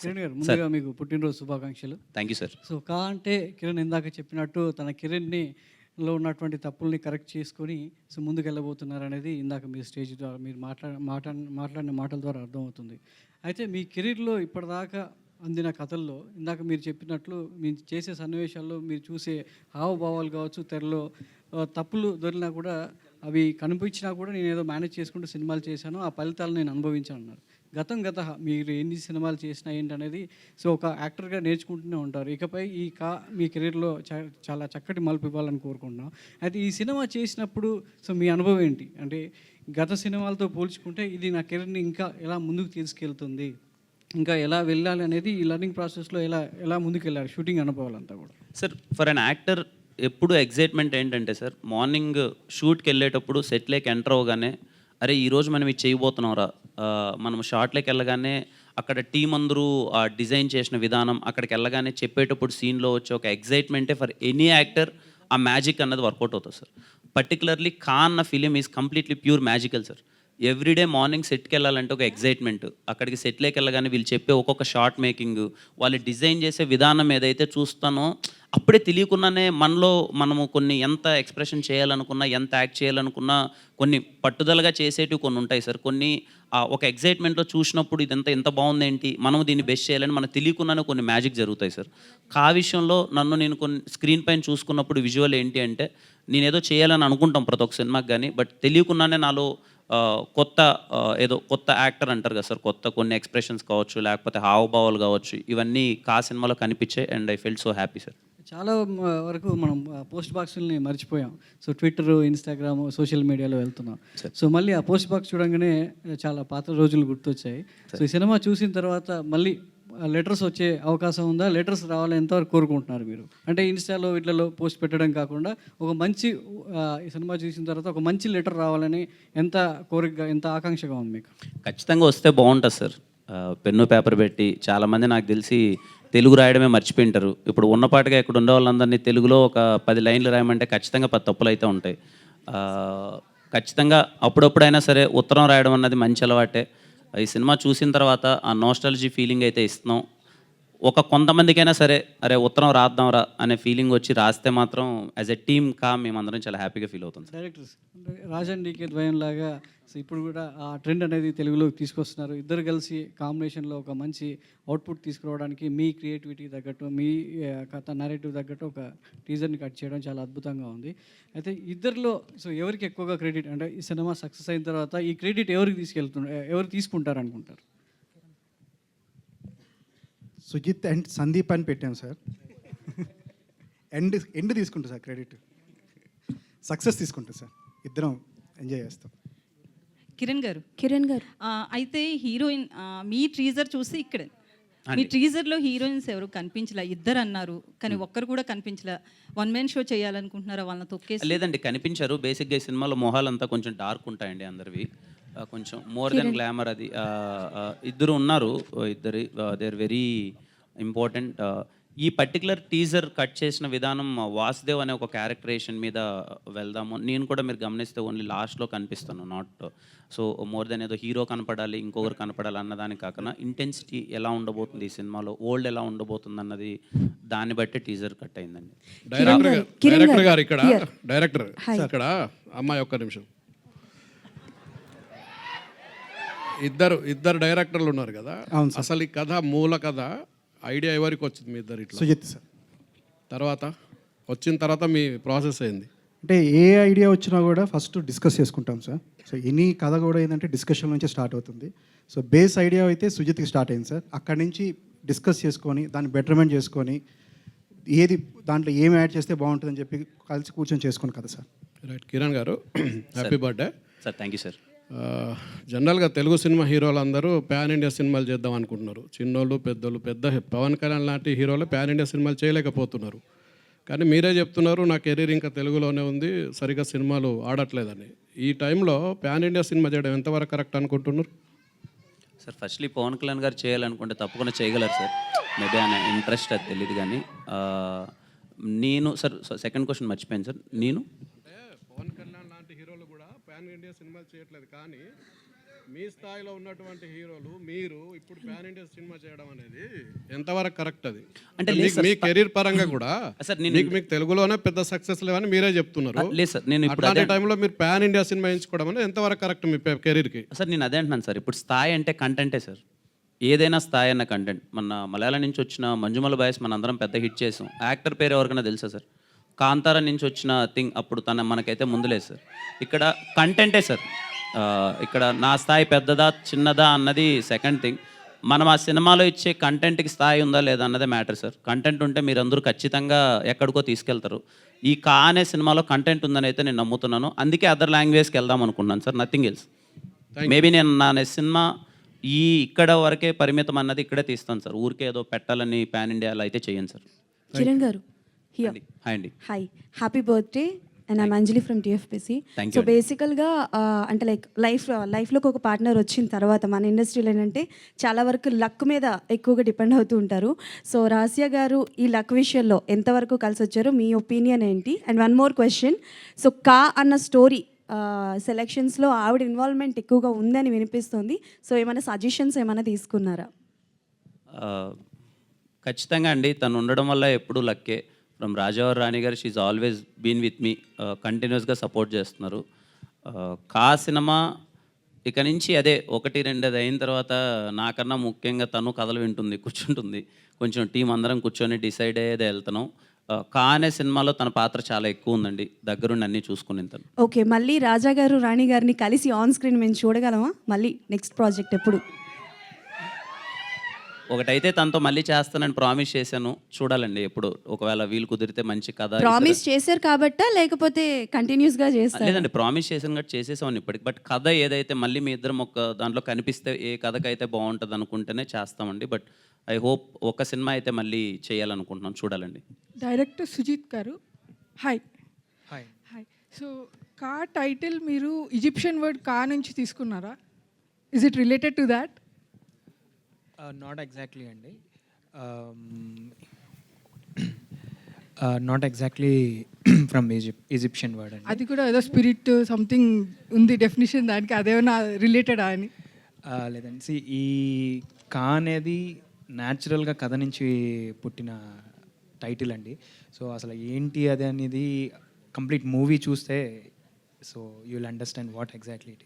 కిరణ్ గారు ముందుగా మీకు పుట్టినరోజు శుభాకాంక్షలు. Thank you sir. సో అంటే కిరణ్ ఇందాక చెప్పినట్టు తన కెరీర్‌లో ఉన్నటువంటి తప్పుల్ని కరెక్ట్ చేసుకొని ముందుకెళ్ళబోతున్నారనేది ఇందాక మీ స్టేజ్ ద్వారా మీరు మాట్లాడిన మాటల ద్వారా అర్థమవుతుంది. అయితే మీ కెరీర్‌లో ఇప్పటిదాకా అందిన కథల్లో ఇందాక మీరు చెప్పినట్లు మీరు చేసే సన్నివేశాల్లో మీరు చూసే హావభావాలు కావచ్చు, తెరలో తప్పులు దొరికినా కూడా అవి కనిపించినా కూడా నేనేదో మేనేజ్ చేసుకుంటూ సినిమాలు చేశాను, ఆ ఫలితాలు నేను అనుభవించాను అన్నారు. గతః మీరు ఎన్ని సినిమాలు చేసినా ఏంటనేది ఒక యాక్టర్‌గా నేర్చుకుంటూనే ఉంటారు. ఇకపై మీ కెరీర్‌లో చాలా చక్కటి మలుపు ఇవ్వాలని కోరుకుంటున్నాం. అయితే ఈ సినిమా చేసినప్పుడు మీ అనుభవం ఏంటి? అంటే గత సినిమాలతో పోల్చుకుంటే ఇది నా కెరీర్‌ని ఇంకా ఎలా ముందుకు తీసుకెళ్తుంది? ఇంకా ఎలా వెళ్ళాలి అనేది ఈ లెర్నింగ్ ప్రాసెస్‌లో ఎలా ముందుకెళ్లారు షూటింగ్ అనుభవాలంతా కూడా? సార్ ఫర్ అన్ యాక్టర్ ఎప్పుడు ఎగ్జైట్మెంట్ ఏంటంటే సార్, మార్నింగ్ షూట్కి వెళ్ళేటప్పుడు సెట్లోకి ఎంటర్ అవ్వగానే అరే ఈరోజు మనం ఇది చేయబోతున్నాంరా, మనం షార్ట్లోకి వెళ్ళగానే అక్కడ టీం అందరూ డిజైన్ చేసిన విధానం, అక్కడికి వెళ్ళగానే చెప్పేటప్పుడు సీన్లో వచ్చే ఒక ఎగ్జైట్మెంటే ఫర్ ఎనీ యాక్టర్ ఆ మ్యాజిక్ అన్నది వర్కౌట్ అవుతుంది సార్. పర్టికులర్లీ ఖాన్ అన్న film is completely pure magical sir. Everyday morning సెట్కి వెళ్ళాలంటే ఒక ఎగ్జైట్మెంట్, అక్కడికి సెట్లోకి వెళ్ళగానే వీళ్ళు చెప్పే ఒక్కొక్క షార్ట్ మేకింగ్, వాళ్ళు డిజైన్ చేసే విధానం ఏదైతే చూస్తానో అప్పుడే తెలియకుండానే మనము కొన్ని ఎంత ఎక్స్ప్రెషన్ చేయాలనుకున్నా, ఎంత యాక్ట్ చేయాలనుకున్నా కొన్ని పట్టుదలగా చేసేటివి కొన్ని ఉంటాయి సార్. కొన్ని ఒక ఎగ్జైట్మెంట్లో చూసినప్పుడు ఇదంతా ఎంత బాగుందేంటి, మనం దీన్ని బెస్ట్ చేయాలని మనకు తెలియకుండానే కొన్ని మ్యాజిక్ జరుగుతాయి సార్. ఆ విషయంలో నేను కొన్ని స్క్రీన్ పైన చూసుకున్నప్పుడు విజువల్ ఏంటి అంటే, నేనేదో చేయాలని అనుకుంటాం ప్రతి ఒక్క సినిమాకి కానీ, బట్ తెలియకుండానే నాలో కొత్త యాక్టర్ అంటారు కదా సార్, కొత్త కొన్ని ఎక్స్ప్రెషన్స్ కావచ్చు, లేకపోతే హావభావాలు కావచ్చు, ఇవన్నీ సినిమాలో కనిపించాయి and I felt so happy sir. చాలా వరకు మనం పోస్ట్ బాక్సుల్ని మర్చిపోయాం. ట్విట్టర్, ఇన్స్టాగ్రామ్, సోషల్ మీడియాలో వెళ్తున్నాం. మళ్ళీ ఆ పోస్ట్ బాక్స్ చూడంగానే చాలా పాత రోజులు గుర్తొచ్చాయి. ఈ సినిమా చూసిన తర్వాత మళ్ళీ లెటర్స్ వచ్చే అవకాశం ఉందా? లెటర్స్ రావాలని ఎంతవరకు కోరుకుంటున్నారు మీరు? అంటే ఇన్స్టాలో వీటిలో పోస్ట్ పెట్టడం కాకుండా ఒక మంచి ఈ సినిమా చూసిన తర్వాత ఒక మంచి లెటర్ రావాలని ఎంత కోరికగా, ఎంత ఆకాంక్షగా ఉంది మీకు? ఖచ్చితంగా వస్తే బాగుంటుంది సార్. పెన్ను పేపర్ పెట్టి చాలామంది నాకు తెలిసి తెలుగు రాయడమే మర్చిపోయింటారు. ఇప్పుడు ఉన్నపాటుగా ఇక్కడ ఉండే వాళ్ళందరినీ తెలుగులో ఒక 10 లైన్లు రాయమంటే ఖచ్చితంగా 10 తప్పులు అయితే ఉంటాయి. ఖచ్చితంగా అప్పుడప్పుడైనా సరే ఉత్తరం రాయడం అన్నది మంచి అలవాటే. ఈ సినిమా చూసిన తర్వాత ఆ నోస్టాలజీ ఫీలింగ్ అయితే ఇస్తున్నాం. కొంతమందికైనా సరే అరే ఉత్తరం రాద్దాంరా అనే ఫీలింగ్ వచ్చి రాస్తే మాత్రం యాజ్ ఎ టీమ్ మేమందరం చాలా హ్యాపీగా ఫీల్ అవుతుంది. డైరెక్టర్స్ రాజన్ డీకే ద్వయంలాగా ఇప్పుడు కూడా ఆ ట్రెండ్ అనేది తెలుగులోకి తీసుకొస్తున్నారు. ఇద్దరు కలిసి కాంబినేషన్లో ఒక మంచి అవుట్పుట్ తీసుకురావడానికి మీ క్రియేటివిటీ తగ్గట్టు, మీ కథ నరేటివ్ తగ్గట్టు ఒక టీజర్ని కట్ చేయడం చాలా అద్భుతంగా ఉంది. అయితే ఇద్దరిలో ఎవరికి ఎక్కువగా క్రెడిట్, అంటే ఈ సినిమా సక్సెస్ అయిన తర్వాత ఈ క్రెడిట్ ఎవరు తీసుకుంటారు అనుకుంటారు? సుజిత్ అండ్ సందీప్ అని పెట్టాం సార్. ఎండ్ తీసుకుంటా సార్ క్రెడిట్, సక్సెస్ తీసుకుంటా సార్. ఇద్దరం ఎంజాయ్ చేస్తాం. కిరణ్ గారు అయితే హీరోయిన్ మీ టీజర్ చూసి ఇక్కడ మీ టీజర్లో హీరోయిన్స్ ఎవరు కనిపించలే, ఇద్దరు అన్నారు కానీ ఒక్కరు కూడా కనిపించలే. వన్ మ్యాన్ షో చేయాలనుకుంటున్నారా వాళ్ళని తొక్కేసి? లేదండి, కనిపించారు. బేసిక్గా ఈ సినిమాలో మొహాలంతా కొంచెం డార్క్ ఉంటాయండి అందరివి, కొంచెం మోర్ దెన్ గ్లామర్. అది ఇద్దరు ఉన్నారు, దే ఆర్ వెరీ ఇంపార్టెంట్. ఈ పర్టికులర్ టీజర్ కట్ చేసిన విధానం వాసుదేవ్ అనే ఒక క్యారెక్టరేషన్ మీద వెళ్దాము. నేను కూడా మీరు గమనిస్తే ఓన్లీ లాస్ట్లో కనిపిస్తాను, నాట్ మోర్ దెన్ ఏదో హీరో కనపడాలి ఇంకొకరు కనపడాలి అన్నదానికి కాకుండా ఇంటెన్సిటీ ఎలా ఉండబోతుంది ఈ సినిమాలో, ఓల్డ్ ఎలా ఉండబోతుంది అన్నది దాన్ని బట్టి టీజర్ కట్ అయిందండి. డైరెక్టర్ గారు ఇక్కడ అమ్మాయి ఒక్క నిమిషం, ఇద్దరు డైరెక్టర్లు ఉన్నారు కదా, అసలు ఈ కథ మూల కథ ఐడియా ఎవరికి వచ్చింది? మీ ఇద్దరు ఇట్లా సుజిత్ సార్. తర్వాత వచ్చిన తర్వాత మీ ప్రాసెస్ అయింది అంటే ఏ ఐడియా వచ్చినా కూడా ఫస్ట్ డిస్కస్ చేసుకుంటాం సార్. ఎనీ కథ కూడా ఏంటంటే డిస్కషన్ నుంచి స్టార్ట్ అవుతుంది. బేస్ ఐడియా అయితే సుజిత్కి స్టార్ట్ అయింది సార్. అక్కడి నుంచి డిస్కస్ చేసుకొని దాన్ని బెటర్మెంట్ చేసుకొని దాంట్లో ఏం యాడ్ చేస్తే బాగుంటుందని చెప్పి కలిసి కూర్చొని చేసుకుని కదా సార్. రైట్. కిరణ్ గారు happy birthday sir. Thank you sir. జనరల్గా తెలుగు సినిమా హీరోలు అందరూ ప్యాన్ ఇండియా సినిమాలు చేద్దాం అనుకుంటున్నారు. చిన్నోళ్ళు పెద్దోళ్ళు, పవన్ కళ్యాణ్ లాంటి హీరోలు ప్యాన్ ఇండియా సినిమాలు చేయలేకపోతున్నారు. కానీ మీరే చెప్తున్నారు నా కెరీర్ ఇంకా తెలుగులోనే ఉంది, సరిగ్గా సినిమాలు ఆడట్లేదని. ఈ టైంలో ప్యాన్ ఇండియా సినిమా చేయడం ఎంతవరకు కరెక్ట్ అనుకుంటున్నారు సార్? ఫస్ట్లీ పవన్ కళ్యాణ్ గారు చేయాలనుకుంటే తప్పకుండా చేయగలరు సార్. మేబీ ఆయన ఇంట్రెస్ట్ అది తెలియదు కానీ నేను సార్ సెకండ్ క్వశ్చన్ మర్చిపోయాను సార్. నేను పవన్ కళ్యాణ్ లాంటి హీరోలు కూడా ప్యాన్ ఇండియా సినిమాలు చేయట్లేదు, కానీ మీ స్థాయిలో ఉన్నటువంటి హీరోలు మీరు ఇప్పుడు పాన్ ఇండియా సినిమా చేయడం అనేది ఎంతవరకు కరెక్ట్ అది? అంటే అంటే లేదు సార్, మీ కెరీర్ పరంగా కూడా సార్ నేను మీకు తెలుగులోనే పెద్ద సక్సెస్ లేవని మీరే చెప్తున్నారు. లేదు సార్, నేను ఇప్పుడు అట్లాంటి టైంలో మీరు పాన్ ఇండియా సినిమా ఎంచుకోవడం అనేది ఎంతవరకు కరెక్ట్ మీ కెరీర్కి? సార్ నేను అదే అంటున్నాను సార్, ఇప్పుడు స్థాయి అంటే కంటెంటే సార్. ఏదైనా స్థాయి అన్న కంటెంట్. మన మలయాళం నుంచి వచ్చిన మంజుమల బాయ్స్ మన అందరం పెద్ద హిట్ చేసాం. యాక్టర్ పేరు ఎవరికైనా తెలుసా సార్? కాంతార నుంచి వచ్చిన థింగ్ అప్పుడు మనకైతే ముందులేదు సార్. ఇక్కడ కంటెంటే సార్. ఇక్కడ నా స్థాయి పెద్దదా చిన్నదా అన్నది సెకండ్ థింగ్. మనం ఆ సినిమాలో ఇచ్చే కంటెంట్కి స్థాయి ఉందా లేదా అన్నదే మ్యాటర్ సార్. కంటెంట్ ఉంటే మీరందరూ ఖచ్చితంగా ఎక్కడికో తీసుకెళ్తారు. ఈ కా అనే సినిమాలో కంటెంట్ ఉందని అయితే నేను నమ్ముతున్నాను. అందుకే అదర్ లాంగ్వేజ్కి వెళ్దాం అనుకుంటున్నాను సార్, నథింగ్ ఎల్స్. మేబీ నేను నా సినిమా ఇక్కడ వరకే పరిమితం అన్నది ఇక్కడే తీస్తాను సార్. ఊరికే ఏదో పెట్టాలని పాన్ ఇండియాలో అయితే చేయను సార్. కిరణ్ గారు హియర్. హాయ్ అండి. Hi, happy birthday and I'm Anjali from TFPC. Thank so you. బేసికల్గా అంటే లైక్ లైఫ్లోకి ఒక పార్ట్నర్ వచ్చిన తర్వాత మన ఇండస్ట్రీలో ఏంటంటే చాలా వరకు లక్ మీద ఎక్కువగా డిపెండ్ అవుతూ ఉంటారు. సో రాసియా గారు ఈ లక్ విషయంలో ఎంతవరకు కలిసి వచ్చారు, మీ ఒపీనియన్ ఏంటి? And one more question, so కా అన్న స్టోరీ సెలెక్షన్స్లో ఆవిడ ఇన్వాల్వ్మెంట్ ఎక్కువగా ఉందని వినిపిస్తుంది. సో ఏమైనా సజెషన్స్ ఏమైనా తీసుకున్నారా? ఖచ్చితంగా అండి, తను ఉండడం వల్ల ఎప్పుడు లక్కే. ఫ్రమ్ రాజావారి రాణి గారు, she always been with me, కంటిన్యూస్గా సపోర్ట్ చేస్తున్నారు. కా సినిమా ఇక నుంచి అదే 1-2 అది అయిన తర్వాత నాకన్నా ముఖ్యంగా తను కథలు వింటుంది, కూర్చుంటుంది. కొంచెం టీం అందరం కూర్చొని డిసైడ్ అయ్యేదే వెళ్తున్నాం. కా అనే సినిమాలో తన పాత్ర చాలా ఎక్కువ ఉందండి, దగ్గరుండి అన్నీ చూసుకుని తను. ఓకే, మళ్ళీ రాజా గారు రాణి గారిని కలిసి ఆన్ స్క్రీన్ మేము చూడగలమా మళ్ళీ నెక్స్ట్ ప్రాజెక్ట్ ఎప్పుడు? ఒకటైతే తనతో మళ్ళీ చేస్తానని ప్రామిస్ చేశాను, చూడాలండి ఎప్పుడు. ఒకవేళ వీలు కుదిరితే మంచి కథ. ప్రామిస్ చేశారు కాబట్టా లేకపోతే కంటిన్యూస్గా చేస్తారు? లేదండి, ప్రామిస్ చేసాను కాబట్టి చేసేసామని ఇప్పటికి. బట్ కథ ఏదైతే మళ్ళీ మీ ఇద్దరం ఒక దాంట్లో కనిపిస్తే ఏ కథకైతే బాగుంటుంది అనుకుంటేనే చేస్తామండి. బట్ ఐ హోప్ ఒక సినిమా అయితే మళ్ళీ చేయాలనుకుంటున్నాం, చూడాలండి. డైరెక్టర్ సుజిత్ గారు, హాయ్. హాయ్. హాయ్. సో కా టైటిల్ మీరు ఈజిప్షియన్ వర్డ్ కా నుంచి తీసుకున్నారా? Is it related to that? Not exactly అండి, not exactly from Egyptian word అండి. అది కూడా ఏదో స్పిరిట్ సంథింగ్ ఉంది డెఫినేషన్ దానికి, అదేమన్నా రిలేటెడా అని? లేదండి, ఈ కా అనేది న్యాచురల్గా కథ నుంచి పుట్టిన టైటిల్ అండి. సో అసలు ఏంటి అది అనేది కంప్లీట్ మూవీ చూస్తే so you will understand what exactly it is.